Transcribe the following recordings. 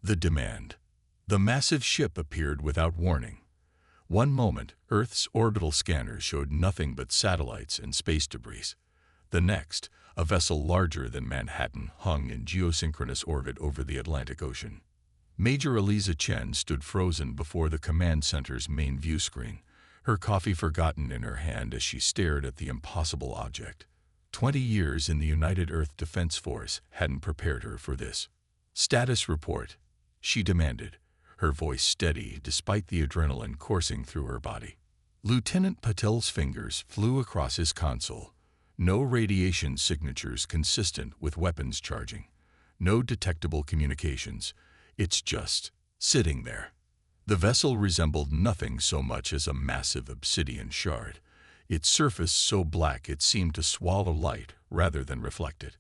The demand. The massive ship appeared without warning. One moment, Earth's orbital scanners showed nothing but satellites and space debris. The next, a vessel larger than Manhattan hung in geosynchronous orbit over the Atlantic Ocean. Major Eliza Chen stood frozen before the command center's main view screen, her coffee forgotten in her hand as she stared at the impossible object. 20 years in the United Earth Defense Force hadn't prepared her for this. "Status report," she demanded, her voice steady despite the adrenaline coursing through her body. Lieutenant Patel's fingers flew across his console. No radiation signatures consistent with weapons charging. No detectable communications. It's just sitting there. The vessel resembled nothing so much as a massive obsidian shard, its surface so black it seemed to swallow light rather than reflect it.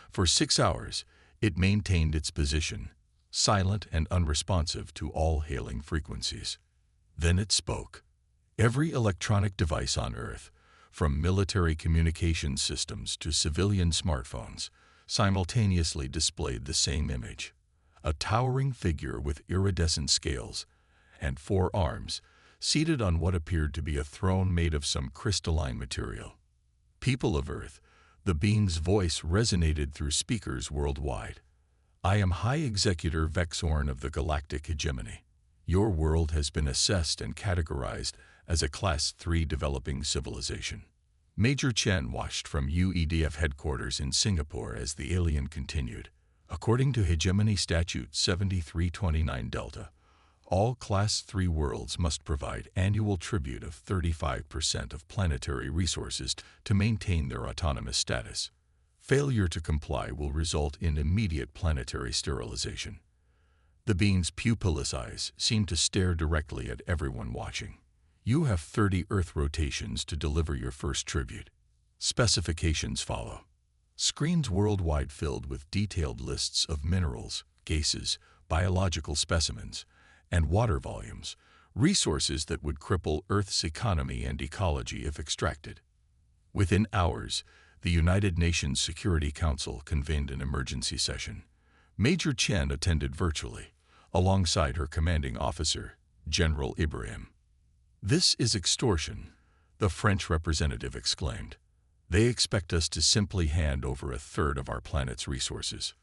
For 6 hours, it maintained its position, silent and unresponsive to all hailing frequencies. Then it spoke. Every electronic device on Earth, from military communication systems to civilian smartphones, simultaneously displayed the same image. A towering figure with iridescent scales and 4 arms, seated on what appeared to be a throne made of some crystalline material. "People of Earth," the being's voice resonated through speakers worldwide. "I am High Executor Vexorn of the Galactic Hegemony. Your world has been assessed and categorized as a Class 3 developing civilization." Major Chen watched from UEDF headquarters in Singapore as the alien continued. "According to Hegemony Statute 7329 Delta, all Class 3 worlds must provide annual tribute of 35% of planetary resources to maintain their autonomous status. Failure to comply will result in immediate planetary sterilization." The being's pupilless eyes seemed to stare directly at everyone watching. "You have 30 Earth rotations to deliver your first tribute. Specifications follow." Screens worldwide filled with detailed lists of minerals, gases, biological specimens, and water volumes, resources that would cripple Earth's economy and ecology if extracted. Within hours, the United Nations Security Council convened an emergency session. Major Chen attended virtually, alongside her commanding officer, General Ibrahim. "This is extortion," the French representative exclaimed. "They expect us to simply hand over a third of our planet's resources.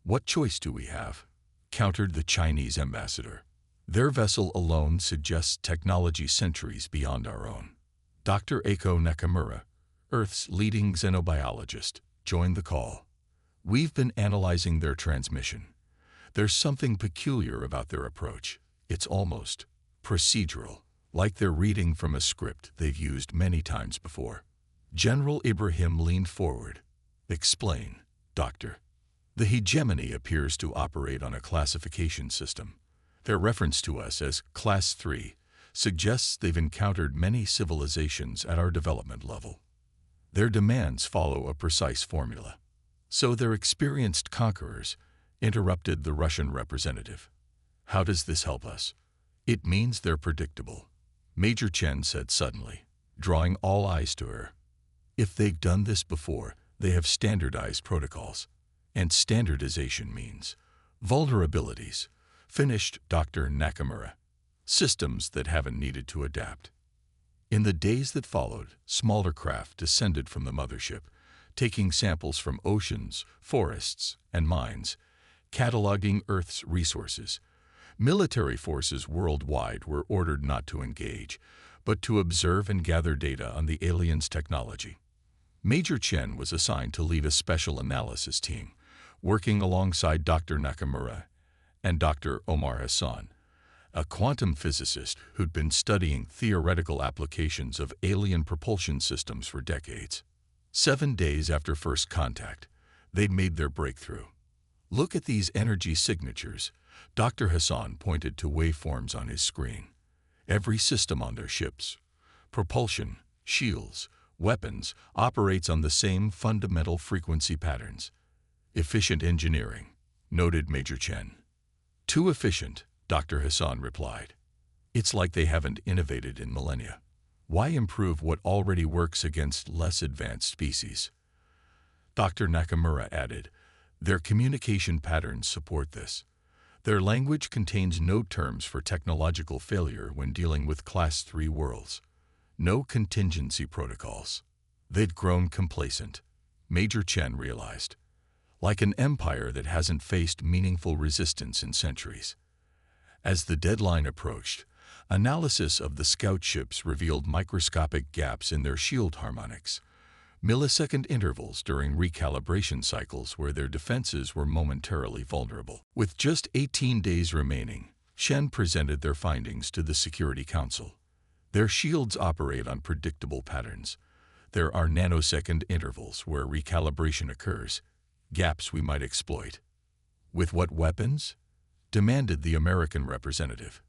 What choice do we have?" countered the Chinese ambassador. "Their vessel alone suggests technology centuries beyond our own." Dr. Eiko Nakamura, Earth's leading xenobiologist, joined the call. "We've been analyzing their transmission. There's something peculiar about their approach. It's almost procedural, like they're reading from a script they've used many times before." General Ibrahim leaned forward. "Explain, Doctor." "The hegemony appears to operate on a classification system. Their reference to us as Class 3 suggests they've encountered many civilizations at our development level. Their demands follow a precise formula." "So they're experienced conquerors," interrupted the Russian representative. "How does this help us?" "It means they're predictable," Major Chen said suddenly, drawing all eyes to her. "If they've done this before, they have standardized protocols. And standardization means vulnerabilities," finished Dr. Nakamura. "Systems that haven't needed to adapt." In the days that followed, smaller craft descended from the mothership, taking samples from oceans, forests, and mines, cataloging Earth's resources. Military forces worldwide were ordered not to engage, but to observe and gather data on the aliens' technology. Major Chen was assigned to lead a special analysis team, working alongside Dr. Nakamura and Dr. Omar Hassan, a quantum physicist who'd been studying theoretical applications of alien propulsion systems for decades. 7 days after first contact, they'd made their breakthrough. "Look at these energy signatures," Dr. Hassan pointed to waveforms on his screen. "Every system on their ships, propulsion, shields, weapons, operates on the same fundamental frequency patterns." "Efficient engineering," noted Major Chen. "Too efficient," Dr. Hassan replied. "It's like they haven't innovated in millennia. Why improve what already works against less advanced species?" Dr. Nakamura added, "Their communication patterns support this. Their language contains no terms for technological failure when dealing with Class 3 worlds. No contingency protocols. They'd grown complacent, Major Chen realized, like an empire that hasn't faced meaningful resistance in centuries. As the deadline approached, analysis of the scout ships revealed microscopic gaps in their shield harmonics, millisecond intervals during recalibration cycles where their defenses were momentarily vulnerable. With just 18 days remaining, Chen presented their findings to the Security Council. Their shields operate on predictable patterns. There are nanosecond intervals where recalibration occurs, gaps we might exploit. With what weapons? Demanded the American representative.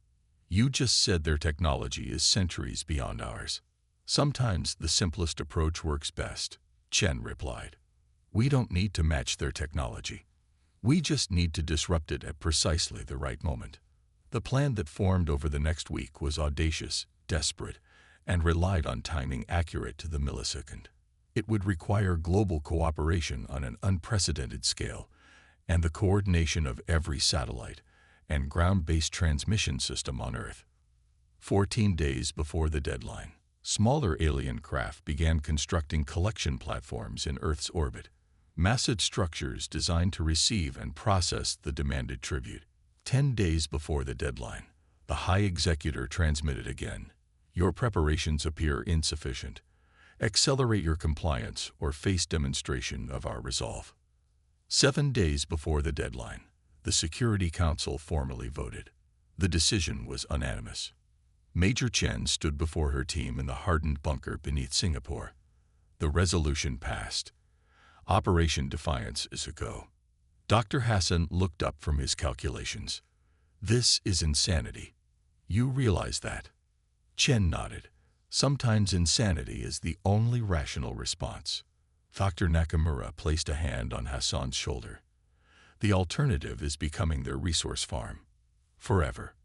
You just said their technology is centuries beyond ours. Sometimes the simplest approach works best, Chen replied. We don't need to match their technology. We just need to disrupt it at precisely the right moment. The plan that formed over the next week was audacious, desperate, and relied on timing accurate to the millisecond. It would require global cooperation on an unprecedented scale, and the coordination of every satellite and ground-based transmission system on Earth. 14 days before the deadline, smaller alien craft began constructing collection platforms in Earth's orbit, massive structures designed to receive and process the demanded tribute. 10 days before the deadline, the High Executor transmitted again. Your preparations appear insufficient. Accelerate your compliance or face demonstration of our resolve. 7 days before the deadline, the Security Council formally voted. The decision was unanimous. Major Chen stood before her team in the hardened bunker beneath Singapore. The resolution passed. Operation Defiance is a go. Dr. Hassan looked up from his calculations. This is insanity. You realize that? Chen nodded. Sometimes insanity is the only rational response. Dr. Nakamura placed a hand on Hassan's shoulder. The alternative is becoming their resource farm. Forever.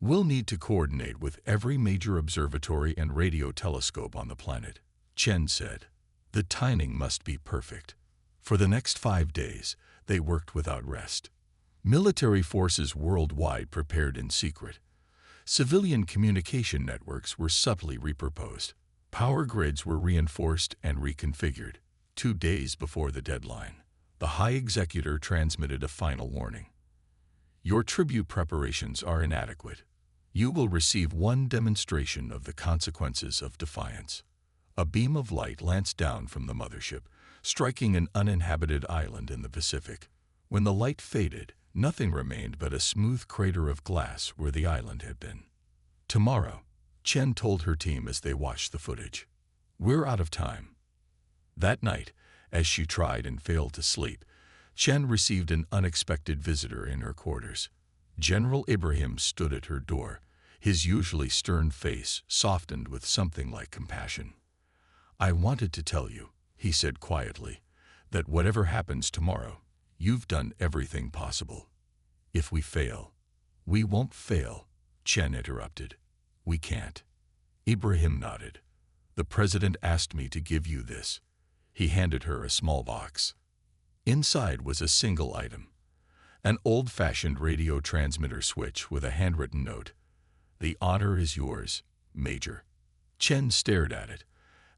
We'll need to coordinate with every major observatory and radio telescope on the planet, Chen said. The timing must be perfect. For the next 5 days, they worked without rest. Military forces worldwide prepared in secret. Civilian communication networks were subtly repurposed. Power grids were reinforced and reconfigured. 2 days before the deadline, the High Executor transmitted a final warning. Your tribute preparations are inadequate. You will receive one demonstration of the consequences of defiance. A beam of light lanced down from the mothership, striking an uninhabited island in the Pacific. When the light faded, nothing remained but a smooth crater of glass where the island had been. Tomorrow, Chen told her team as they watched the footage. We're out of time. That night, as she tried and failed to sleep, Chen received an unexpected visitor in her quarters. General Ibrahim stood at her door, his usually stern face softened with something like compassion. I wanted to tell you, he said quietly, that whatever happens tomorrow, you've done everything possible. If we fail, we won't fail, Chen interrupted. We can't. Ibrahim nodded. The president asked me to give you this. He handed her a small box. Inside was a single item, an old-fashioned radio transmitter switch with a handwritten note. The honor is yours, Major. Chen stared at it,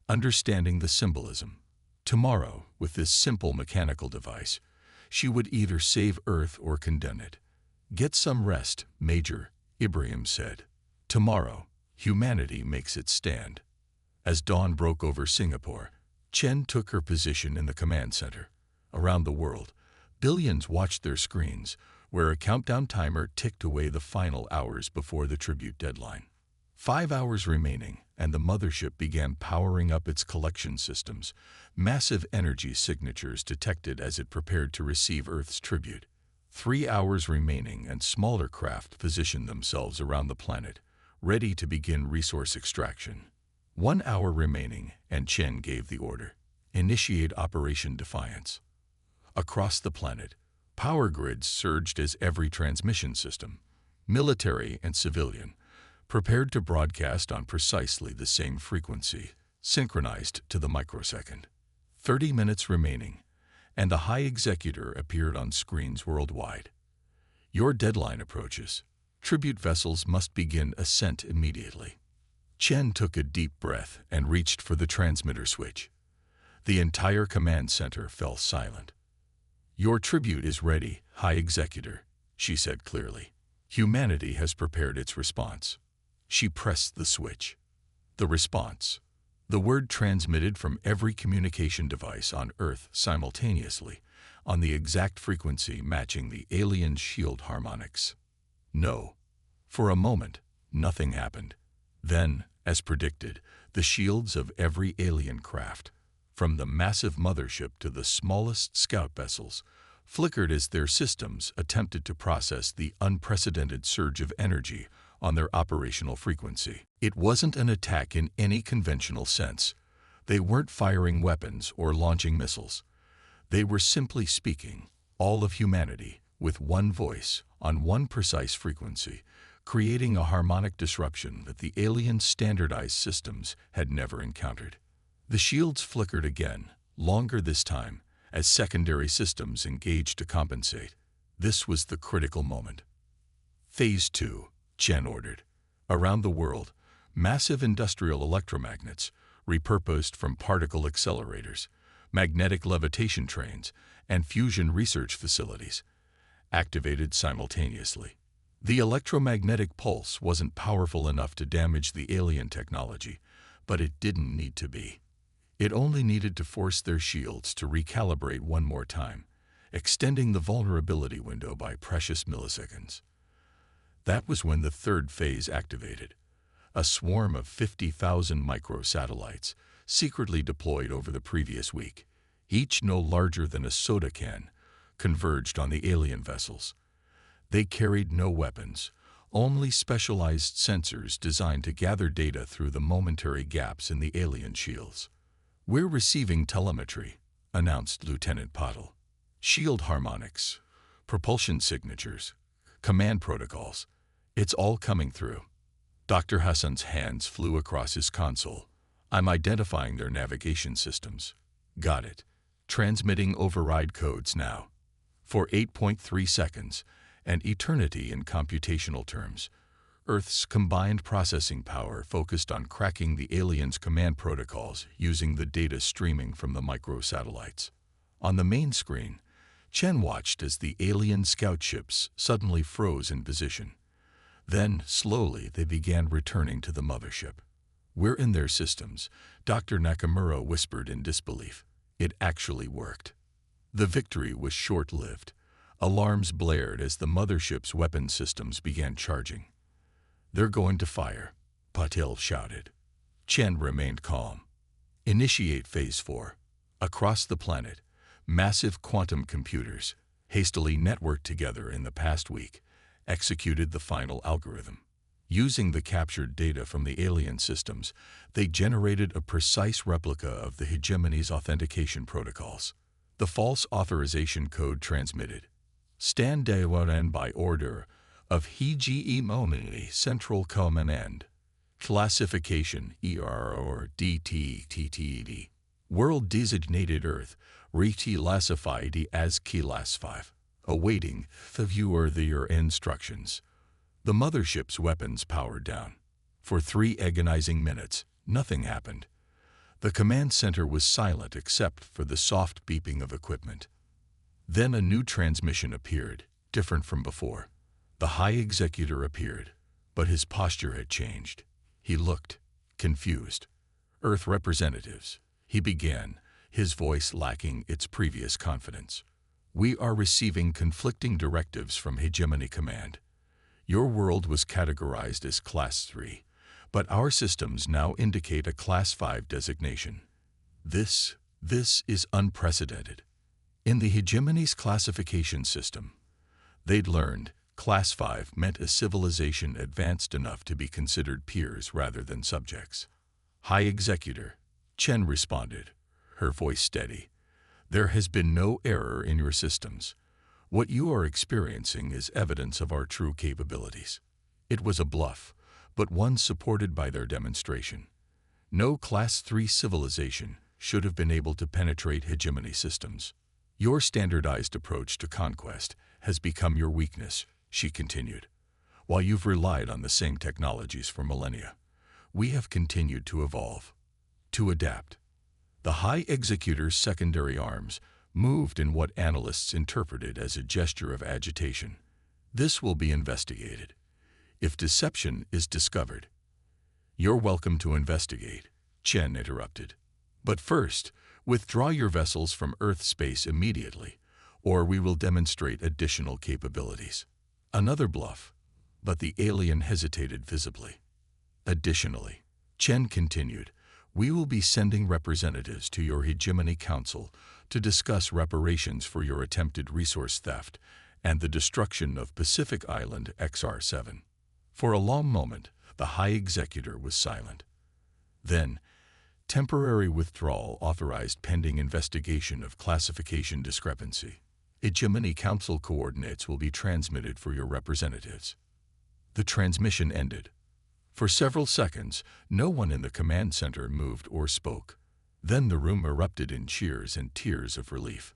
understanding the symbolism. Tomorrow, with this simple mechanical device, she would either save Earth or condemn it. Get some rest, Major, Ibrahim said. Tomorrow, humanity makes its stand. As dawn broke over Singapore, Chen took her position in the command center. Around the world, billions watched their screens, where a countdown timer ticked away the final hours before the tribute deadline. 5 hours remaining, and the mothership began powering up its collection systems, massive energy signatures detected as it prepared to receive Earth's tribute. 3 hours remaining, and smaller craft positioned themselves around the planet, ready to begin resource extraction. 1 hour remaining, and Chen gave the order. Initiate Operation Defiance. Across the planet, power grids surged as every transmission system, military and civilian, prepared to broadcast on precisely the same frequency, synchronized to the microsecond. 30 minutes remaining, and the High Executor appeared on screens worldwide. Your deadline approaches. Tribute vessels must begin ascent immediately. Chen took a deep breath and reached for the transmitter switch. The entire command center fell silent. Your tribute is ready, High Executor, she said clearly. Humanity has prepared its response. She pressed the switch. The response. The word transmitted from every communication device on Earth simultaneously, on the exact frequency matching the alien shield harmonics. No. For a moment, nothing happened. Then, as predicted, the shields of every alien craft, from the massive mothership to the smallest scout vessels, flickered as their systems attempted to process the unprecedented surge of energy on their operational frequency. It wasn't an attack in any conventional sense. They weren't firing weapons or launching missiles. They were simply speaking, all of humanity, with one voice, on one precise frequency, creating a harmonic disruption that the alien standardized systems had never encountered. The shields flickered again, longer this time, as secondary systems engaged to compensate. This was the critical moment. Phase 2, Chen ordered. Around the world, massive industrial electromagnets, repurposed from particle accelerators, magnetic levitation trains, and fusion research facilities, activated simultaneously. The electromagnetic pulse wasn't powerful enough to damage the alien technology, but it didn't need to be. It only needed to force their shields to recalibrate one more time, extending the vulnerability window by precious milliseconds. That was when the third phase activated. A swarm of 50,000 microsatellites, secretly deployed over the previous week, each no larger than a soda can, converged on the alien vessels. They carried no weapons, only specialized sensors designed to gather data through the momentary gaps in the alien shields. "We're receiving telemetry," announced Lieutenant Pottle. "Shield harmonics, propulsion signatures, command protocols. It's all coming through." Dr. Hassan's hands flew across his console. "I'm identifying their navigation systems." "Got it. Transmitting override codes now." For 8.3 seconds, an eternity in computational terms, Earth's combined processing power focused on cracking the aliens' command protocols using the data streaming from the microsatellites. On the main screen, Chen watched as the alien scout ships suddenly froze in position. Then, slowly, they began returning to the mothership. "We're in their systems," Dr. Nakamura whispered in disbelief. It actually worked. The victory was short-lived. Alarms blared as the mothership's weapon systems began charging. "They're going to fire," Patel shouted. Chen remained calm. "Initiate Phase 4. Across the planet, massive quantum computers, hastily networked together in the past week, executed the final algorithm. Using the captured data from the alien systems, they generated a precise replica of the hegemony's authentication protocols. The false authorization code transmitted. Stand Daewonen by order of Hegemony Central Command. Classification ER or DTTTD. World designated Earth, reclassified as Class 5. Awaiting the viewer their instructions." The mothership's weapons powered down. For 3 agonizing minutes, nothing happened. The command center was silent except for the soft beeping of equipment. Then a new transmission appeared, different from before. The High Executor appeared, but his posture had changed. He looked confused. "Earth representatives," he began, his voice lacking its previous confidence. "We are receiving conflicting directives from Hegemony Command. Your world was categorized as Class 3, but our systems now indicate a Class 5 designation. This is unprecedented." In the Hegemony's classification system, they'd learned Class 5 meant a civilization advanced enough to be considered peers rather than subjects. "High Executor," Chen responded, her voice steady, "there has been no error in your systems. What you are experiencing is evidence of our true capabilities." It was a bluff, but one supported by their demonstration. No Class 3 civilization should have been able to penetrate Hegemony systems. Your standardized approach to conquest has become your weakness, she continued. While you've relied on the same technologies for millennia, we have continued to evolve, to adapt. The High Executor's secondary arms moved in what analysts interpreted as a gesture of agitation. This will be investigated. If deception is discovered, you're welcome to investigate, Chen interrupted. But first, withdraw your vessels from Earth space immediately, or we will demonstrate additional capabilities. Another bluff, but the alien hesitated visibly. Additionally, Chen continued, we will be sending representatives to your Hegemony Council to discuss reparations for your attempted resource theft and the destruction of Pacific Island XR7. For a long moment, the High Executor was silent. Then, temporary withdrawal authorized pending investigation of classification discrepancy. Hegemony Council coordinates will be transmitted for your representatives. The transmission ended. For several seconds, no one in the command center moved or spoke. Then the room erupted in cheers and tears of relief.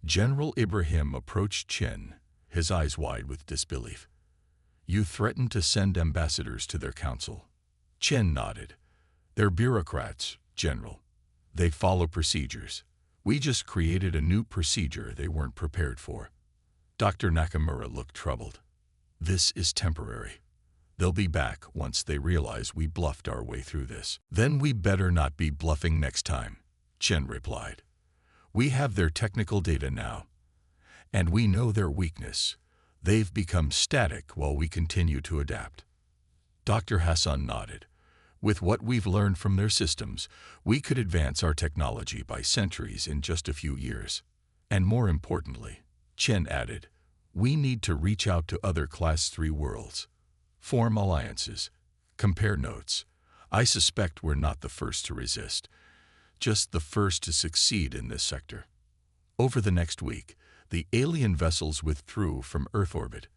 General Ibrahim approached Chen, his eyes wide with disbelief. You threatened to send ambassadors to their council. Chen nodded. They're bureaucrats, General. They follow procedures. We just created a new procedure they weren't prepared for. Dr. Nakamura looked troubled. This is temporary. They'll be back once they realize we bluffed our way through this. Then we better not be bluffing next time, Chen replied. We have their technical data now, and we know their weakness. They've become static while we continue to adapt. Dr. Hassan nodded. With what we've learned from their systems, we could advance our technology by centuries in just a few years. And more importantly, Chen added, we need to reach out to other Class 3 worlds. Form alliances. Compare notes. I suspect we're not the first to resist, just the first to succeed in this sector. Over the next week, the alien vessels withdrew from Earth orbit.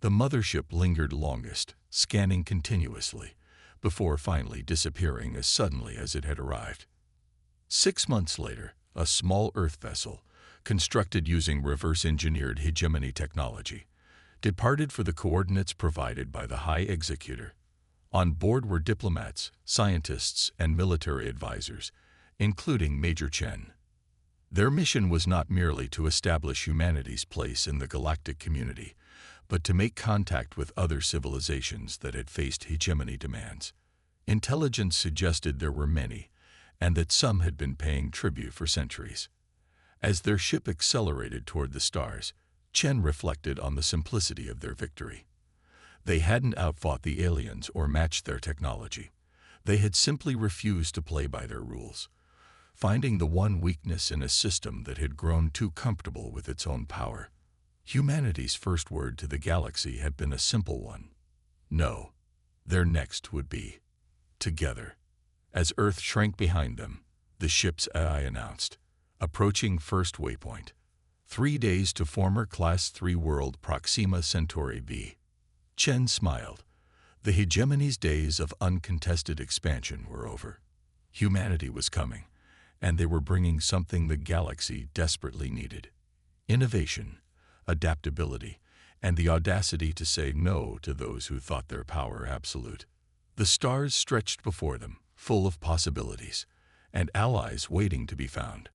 The mothership lingered longest, scanning continuously, before finally disappearing as suddenly as it had arrived. 6 months later, a small Earth vessel, constructed using reverse-engineered hegemony technology, departed for the coordinates provided by the High Executor. On board were diplomats, scientists, and military advisors, including Major Chen. Their mission was not merely to establish humanity's place in the galactic community, but to make contact with other civilizations that had faced hegemony demands. Intelligence suggested there were many, and that some had been paying tribute for centuries. As their ship accelerated toward the stars, Chen reflected on the simplicity of their victory. They hadn't outfought the aliens or matched their technology. They had simply refused to play by their rules, finding the one weakness in a system that had grown too comfortable with its own power. Humanity's first word to the galaxy had been a simple one. No. Their next would be together. As Earth shrank behind them, the ship's AI announced, approaching first waypoint. 3 days to former Class 3 world Proxima Centauri b. Chen smiled. The hegemony's days of uncontested expansion were over. Humanity was coming, and they were bringing something the galaxy desperately needed. Innovation, adaptability, and the audacity to say no to those who thought their power absolute. The stars stretched before them, full of possibilities, and allies waiting to be found.